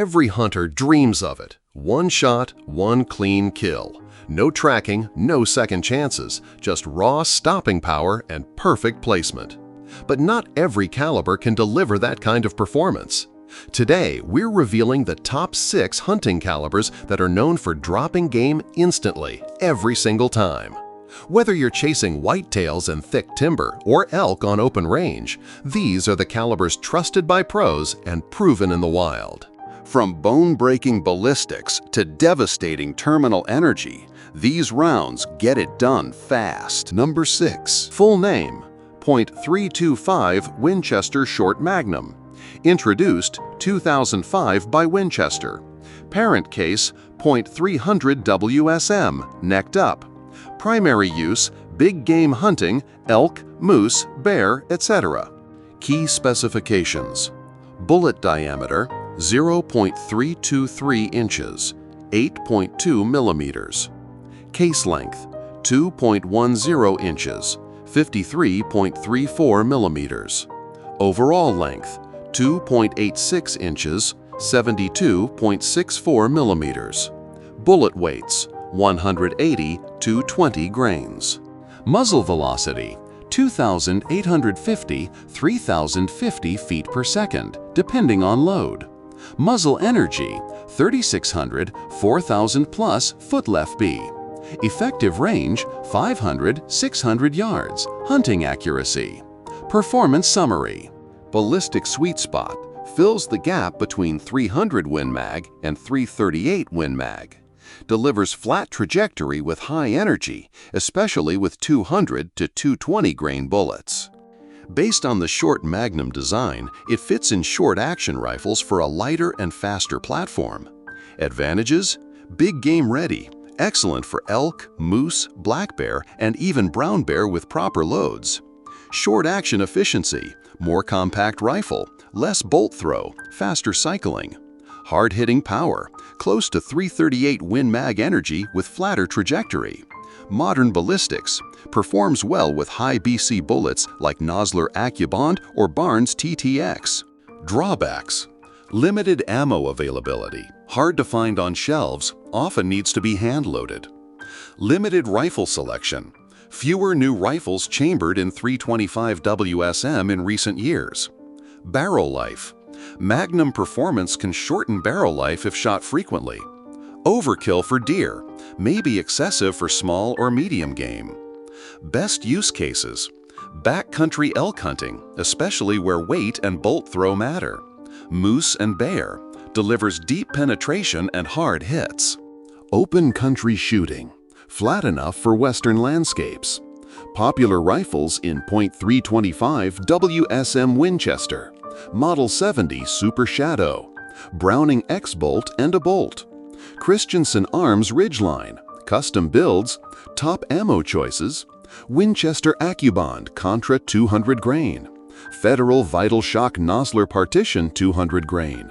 Every hunter dreams of it. One shot, one clean kill. No tracking, no second chances, just raw stopping power and perfect placement. But not every caliber can deliver that kind of performance. Today, we're revealing the top 6 hunting calibers that are known for dropping game instantly, every single time. Whether you're chasing whitetails in thick timber or elk on open range, these are the calibers trusted by pros and proven in the wild. From bone-breaking ballistics to devastating terminal energy, these rounds get it done fast. Number 6. Full name: .325 Winchester Short Magnum. Introduced 2005 by Winchester. Parent case .300 WSM, necked up. Primary use: big game hunting, elk, moose, bear, etc. Key specifications: bullet diameter 0.323 inches, 8.2 millimeters. Case length 2.10 inches, 53.34 millimeters. Overall length 2.86 inches, 72.64 millimeters. Bullet weights 180 to 20 grains. Muzzle velocity 2,850 – 3,050 feet per second, depending on load. Muzzle energy 3,600 – 4,000 plus foot-left-B. Effective range 500 – 600 yards. Hunting accuracy. Performance summary: ballistic sweet spot fills the gap between 300 Win Mag and 338 Win Mag. Delivers flat trajectory with high energy, especially with 200 to 220 grain bullets. Based on the short Magnum design, it fits in short-action rifles for a lighter and faster platform. Advantages: big game ready, excellent for elk, moose, black bear, and even brown bear with proper loads. Short-action efficiency, more compact rifle, less bolt throw, faster cycling. Hard-hitting power, close to 338 Win Mag energy with flatter trajectory. Modern ballistics, performs well with high BC bullets like Nosler AccuBond or Barnes TTX. Drawbacks: limited ammo availability, hard to find on shelves, often needs to be hand-loaded. Limited rifle selection, fewer new rifles chambered in .325 WSM in recent years. Barrel life: Magnum performance can shorten barrel life if shot frequently. Overkill for deer, may be excessive for small or medium game. Best use cases: backcountry elk hunting, especially where weight and bolt throw matter. Moose and bear, delivers deep penetration and hard hits. Open country shooting, flat enough for western landscapes. Popular rifles in .325 WSM Winchester, Model 70 Super Shadow, Browning X-Bolt and a bolt. Christensen Arms Ridgeline, custom builds, top ammo choices. Winchester AccuBond Contra 200 grain. Federal Vital Shock Nosler Partition 200 grain.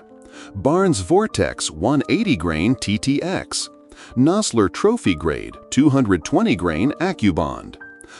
Barnes Vortex 180 grain TTX. Nosler Trophy Grade 220 grain AccuBond.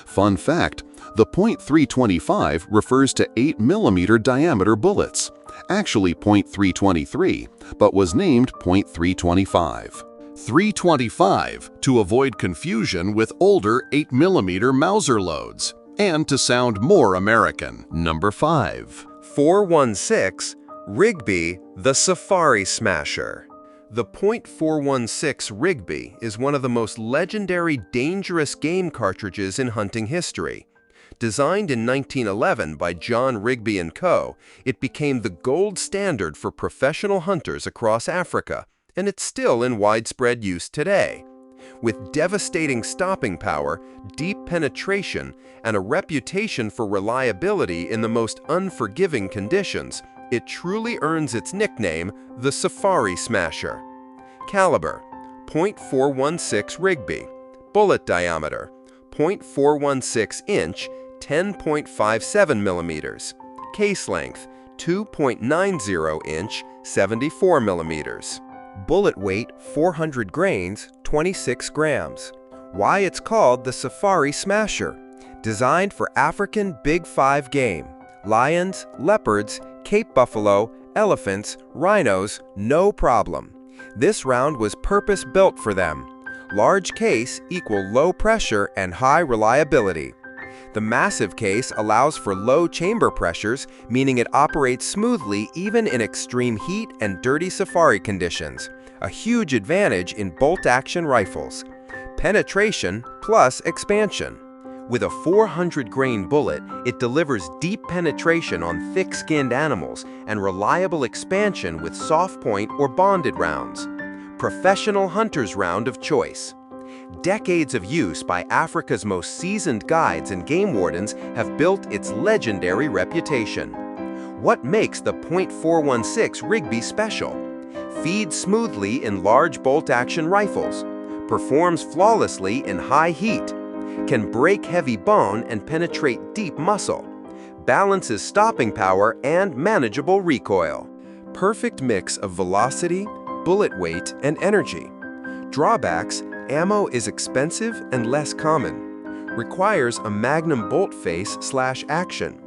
Fun fact: the .325 refers to 8mm diameter bullets, actually .323, but was named .325. 325 to avoid confusion with older 8mm Mauser loads, and to sound more American. Number 5. 416 Rigby, the Safari Smasher. The .416 Rigby is one of the most legendary dangerous game cartridges in hunting history. Designed in 1911 by John Rigby & Co., it became the gold standard for professional hunters across Africa, and it's still in widespread use today. With devastating stopping power, deep penetration, and a reputation for reliability in the most unforgiving conditions, it truly earns its nickname, the Safari Smasher. Caliber: .416 Rigby. Bullet diameter: .416 inch, 10.57 millimeters. Case length: 2.90 inch, 74 millimeters. Bullet weight: 400 grains, 26 grams. Why it's called the Safari Smasher? Designed for African Big 5 game: lions, leopards, Cape buffalo, elephants, rhinos, no problem. This round was purpose-built for them. Large case equal low pressure and high reliability. The massive case allows for low chamber pressures, meaning it operates smoothly even in extreme heat and dirty safari conditions, a huge advantage in bolt-action rifles. Penetration plus expansion. With a 400-grain bullet, it delivers deep penetration on thick-skinned animals and reliable expansion with soft-point or bonded rounds. Professional hunter's round of choice. Decades of use by Africa's most seasoned guides and game wardens have built its legendary reputation. What makes the .416 Rigby special? Feeds smoothly in large bolt-action rifles, performs flawlessly in high heat, can break heavy bone and penetrate deep muscle, balances stopping power and manageable recoil. Perfect mix of velocity, bullet weight, and energy. Drawbacks: ammo is expensive and less common. Requires a Magnum bolt face/action.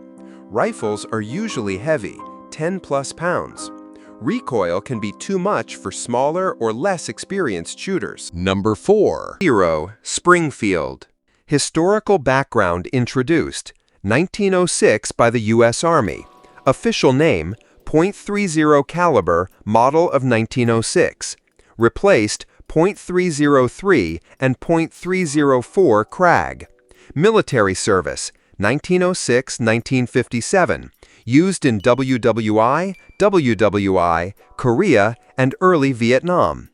Rifles are usually heavy, 10+ pounds. Recoil can be too much for smaller or less experienced shooters. Number 4. Hero, Springfield. Historical background introduced. 1906 by the U.S. Army. Official name, .30 caliber, model of 1906. Replaced .303 and .304 Krag. Military service, 1906-1957. Used in WWI, Korea, and early Vietnam.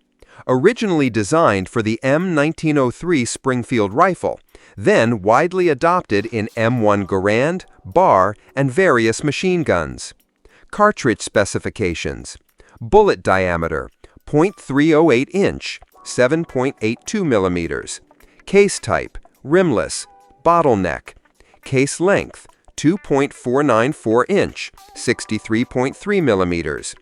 Originally designed for the M1903 Springfield rifle, then widely adopted in M1 Garand, Bar, and various machine guns. Cartridge specifications. Bullet diameter, .308 inch, 7.82 millimeters. Case type, rimless, bottleneck. Case length, 2.494 inch, 63.3 millimeters.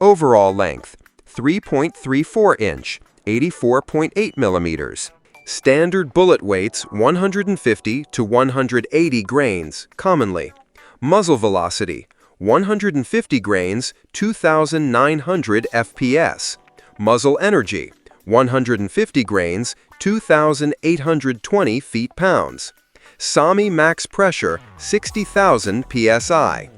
Overall length, 3.34 inch, 84.8 millimeters. Standard bullet weights 150 to 180 grains, commonly. Muzzle velocity, 150 grains, 2,900 FPS. Muzzle energy, 150 grains, 2,820 feet-pounds. SAMI max pressure, 60,000 psi.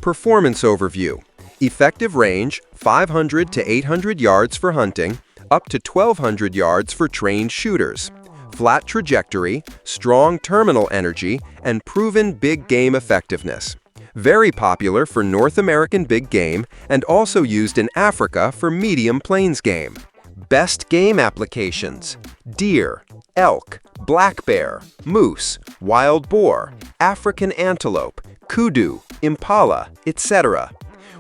Performance overview. Effective range, 500 to 800 yards for hunting, up to 1,200 yards for trained shooters. Flat trajectory, strong terminal energy, and proven big game effectiveness. Very popular for North American big game and also used in Africa for medium plains game. Best game applications: deer, elk, black bear, moose, wild boar, African antelope, kudu, impala, etc.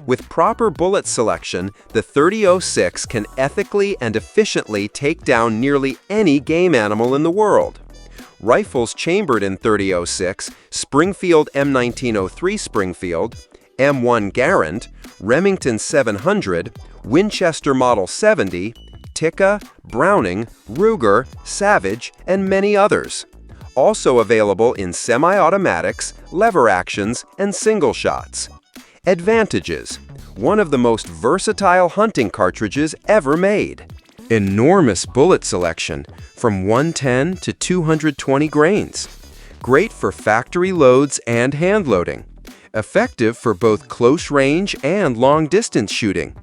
With proper bullet selection, the 3006 can ethically and efficiently take down nearly any game animal in the world. Rifles chambered in 3006, Springfield M1903 Springfield, M1 Garand, Remington 700, Winchester Model 70, Tikka, Browning, Ruger, Savage, and many others. Also available in semi-automatics, lever actions, and single shots. Advantages: one of the most versatile hunting cartridges ever made. Enormous bullet selection, from 110 to 220 grains. Great for factory loads and hand loading. Effective for both close range and long distance shooting.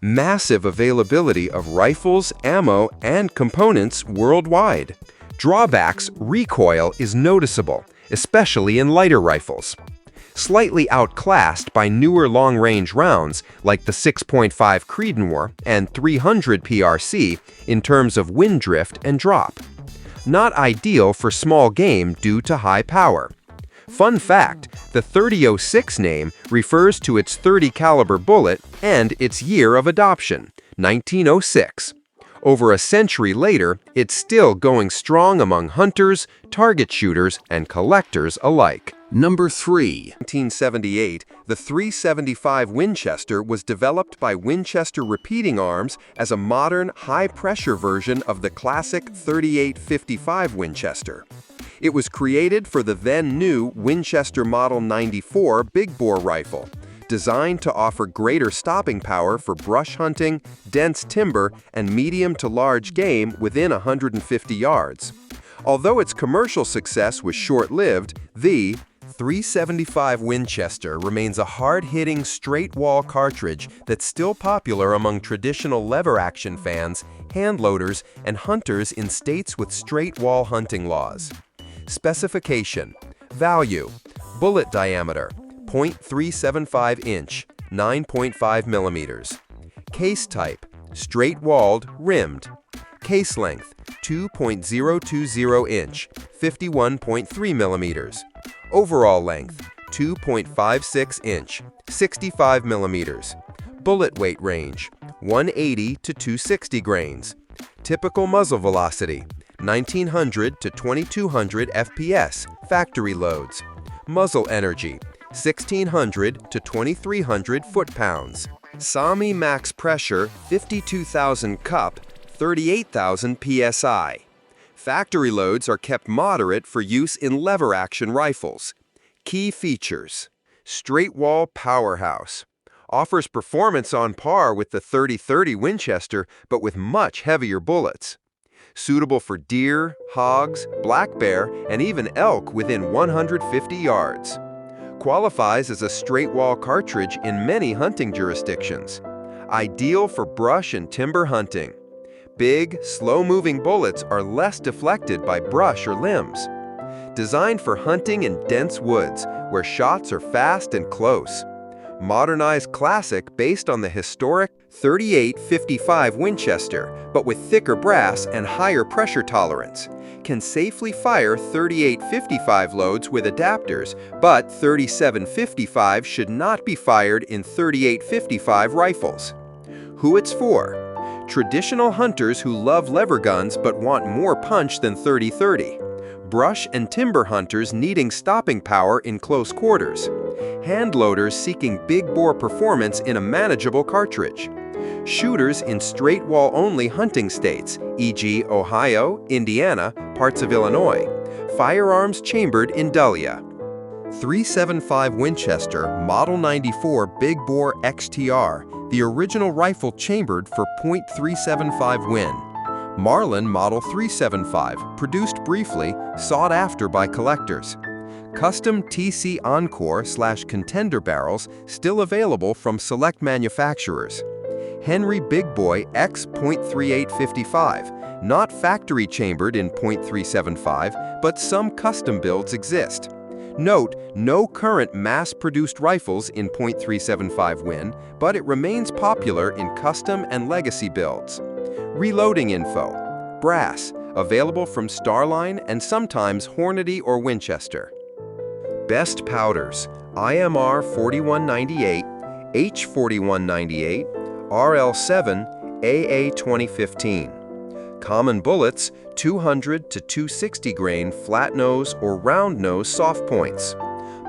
Massive availability of rifles, ammo, and components worldwide. Drawbacks: recoil is noticeable, especially in lighter rifles. Slightly outclassed by newer long-range rounds like the 6.5 Creedmoor and 300 PRC in terms of wind drift and drop. Not ideal for small game due to high power. Fun fact, the 3006 name refers to its .30 caliber bullet and its year of adoption, 1906. Over a century later, it's still going strong among hunters, target shooters, and collectors alike. Number 3. 1978, the .375 Winchester was developed by Winchester Repeating Arms as a modern, high-pressure version of the classic .3855 Winchester. It was created for the then-new Winchester Model 94 big-bore rifle, designed to offer greater stopping power for brush hunting, dense timber, and medium to large game within 150 yards. Although its commercial success was short-lived, the .375 Winchester remains a hard-hitting, straight-wall cartridge that's still popular among traditional lever-action fans, handloaders, and hunters in states with straight-wall hunting laws. Specification: value, bullet diameter, .375 inch, 9.5 millimeters. Case type: straight-walled, rimmed. Case length: 2.020 inch, 51.3 millimeters. Overall length: 2.56 inch, 65 millimeters. Bullet weight range: 180 to 260 grains. Typical muzzle velocity: 1900 to 2200 FPS, factory loads. Muzzle energy: 1600 to 2300 foot-pounds. SAMI max pressure: 52,000 cup, 38,000 psi. Factory loads are kept moderate for use in lever-action rifles. Key features: straight-wall powerhouse. Offers performance on par with the .30-30 Winchester, but with much heavier bullets. Suitable for deer, hogs, black bear, and even elk within 150 yards. Qualifies as a straight-wall cartridge in many hunting jurisdictions. Ideal for brush and timber hunting. Big, slow-moving bullets are less deflected by brush or limbs. Designed for hunting in dense woods, where shots are fast and close. Modernized classic based on the historic .38-55 Winchester, but with thicker brass and higher pressure tolerance. Can safely fire .38-55 loads with adapters, but .37-55 should not be fired in .38-55 rifles. Who it's for: traditional hunters who love lever guns but want more punch than .30-30. Brush and timber hunters needing stopping power in close quarters. Handloaders seeking big-bore performance in a manageable cartridge. Shooters in straight-wall-only hunting states, e.g. Ohio, Indiana, parts of Illinois. Firearms chambered in Dahlia. .375 Winchester Model 94 Big Bore XTR, the original rifle chambered for .375 Win. Marlin Model 375, produced briefly, sought after by collectors. Custom TC Encore/Contender barrels still available from select manufacturers. Henry Big Boy X .3855, not factory chambered in .375, but some custom builds exist. Note, no current mass-produced rifles in .375 Win, but it remains popular in custom and legacy builds. Reloading info: brass, available from Starline and sometimes Hornady or Winchester. Best powders: IMR 4198, H4198, RL7, AA 2015. Common bullets: 200 to 260 grain flat nose or round nose soft points.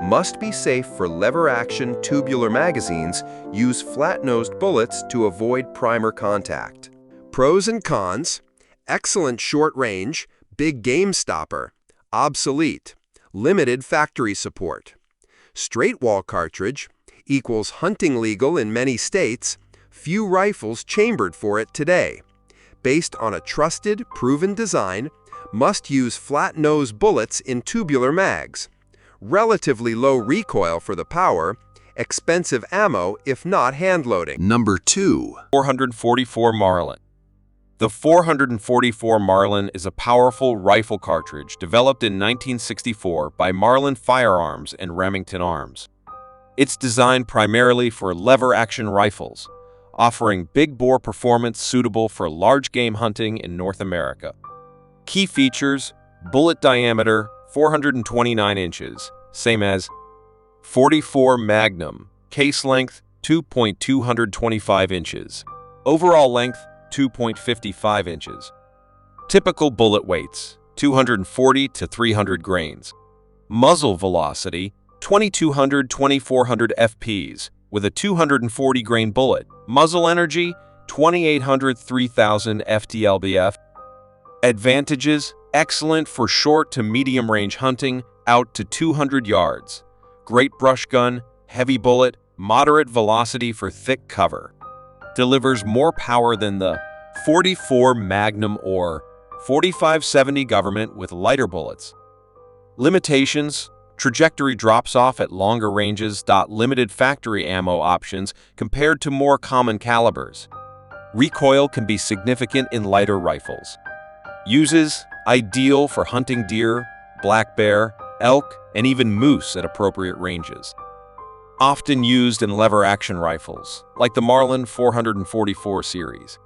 Must be safe for lever-action tubular magazines. Use flat-nosed bullets to avoid primer contact. Pros and cons: excellent short range, big game stopper, obsolete, limited factory support. Straight wall cartridge equals hunting legal in many states, few rifles chambered for it today. Based on a trusted, proven design, must use flat-nose bullets in tubular mags. Relatively low recoil for the power, expensive ammo if not hand-loading. Number 2. 444 Marlin. The 444 Marlin is a powerful rifle cartridge developed in 1964 by Marlin Firearms and Remington Arms. It's designed primarily for lever-action rifles, offering big-bore performance suitable for large-game hunting in North America. Key features: bullet diameter 429 inches, same as .44 Magnum. Case length 2.225 inches. Overall length 2.55 inches. Typical bullet weights: 240 to 300 grains. Muzzle velocity 2200-2400 FPs with a 240 grain bullet. Muzzle energy 2800-3000 FTLBF. Advantages: excellent for short to medium range hunting out to 200 yards. Great brush gun, heavy bullet, moderate velocity for thick cover. Delivers more power than the .44 Magnum or .45-70 Government with lighter bullets. Limitations: trajectory drops off at longer ranges. Limited factory ammo options compared to more common calibers. Recoil can be significant in lighter rifles. Uses: ideal for hunting deer, black bear, elk, and even moose at appropriate ranges. Often used in lever-action rifles, like the Marlin 444 series.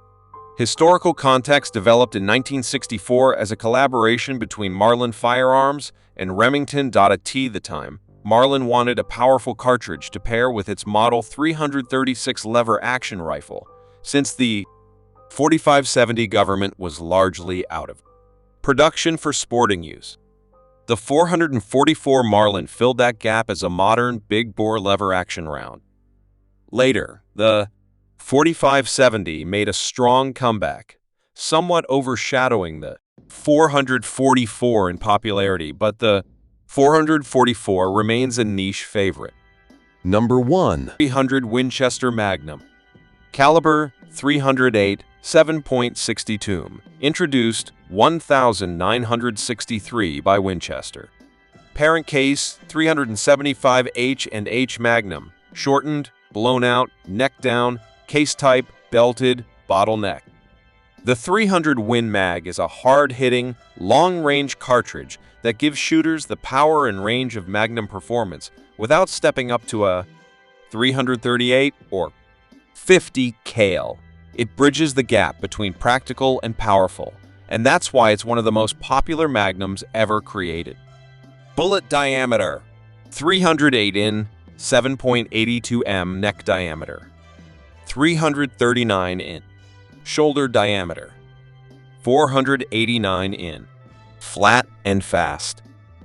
Historical context: developed in 1964 as a collaboration between Marlin Firearms and Remington. At the time, Marlin wanted a powerful cartridge to pair with its Model 336 lever-action rifle, since the .45-70 Government was largely out of production for sporting use. The 444 Marlin filled that gap as a modern, big-bore lever-action round. Later, the .45-70 made a strong comeback, somewhat overshadowing the .444 in popularity, but the .444 remains a niche favorite. Number 1. 300 Winchester Magnum. Caliber 308, 7.62. Introduced 1963 by Winchester. Parent case 375 H&H Magnum. Shortened, blown out, neck down, case type, belted, bottleneck. The 300 Win Mag is a hard-hitting, long-range cartridge that gives shooters the power and range of Magnum performance without stepping up to a 338 or 50 cal. It bridges the gap between practical and powerful, and that's why it's one of the most popular Magnums ever created. Bullet diameter: 308 in, 7.82 m neck diameter. 339 in. Shoulder diameter: 489 in. Flat and fast.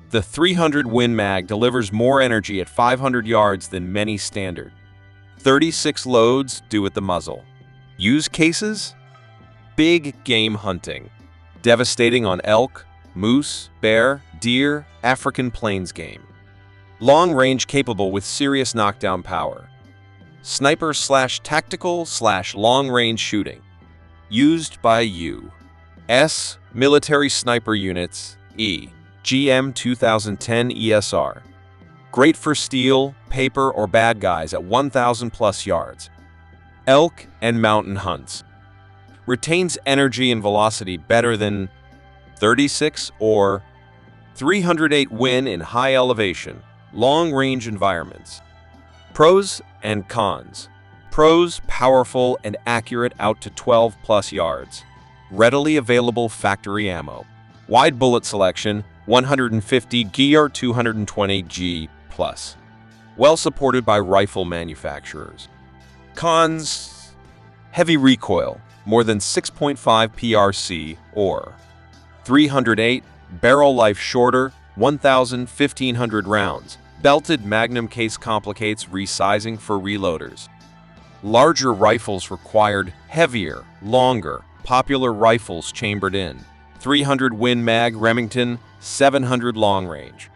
The 300 Win Mag delivers more energy at 500 yards than many standard. 36 loads due at the muzzle. Use cases: big game hunting. Devastating on elk, moose, bear, deer, African plains game. Long range capable with serious knockdown power. Sniper/tactical/long range shooting. Used by U.S. military sniper units, GM 2010 ESR. Great for steel, paper, or bad guys at 1,000 plus yards. Elk and mountain hunts. Retains energy and velocity better than 36 or 308 Win in high elevation, long-range environments. Pros and cons. Pros: powerful and accurate out to 12 plus yards. Readily available factory ammo. Wide bullet selection, 150 G or 220 G plus. Well supported by rifle manufacturers. Cons: heavy recoil, more than 6.5 PRC or 308, barrel life shorter, 1,000-1,500 rounds. Belted Magnum case complicates resizing for reloaders. Larger rifles required heavier, longer, popular rifles chambered in. 300 Win Mag Remington, 700 long range.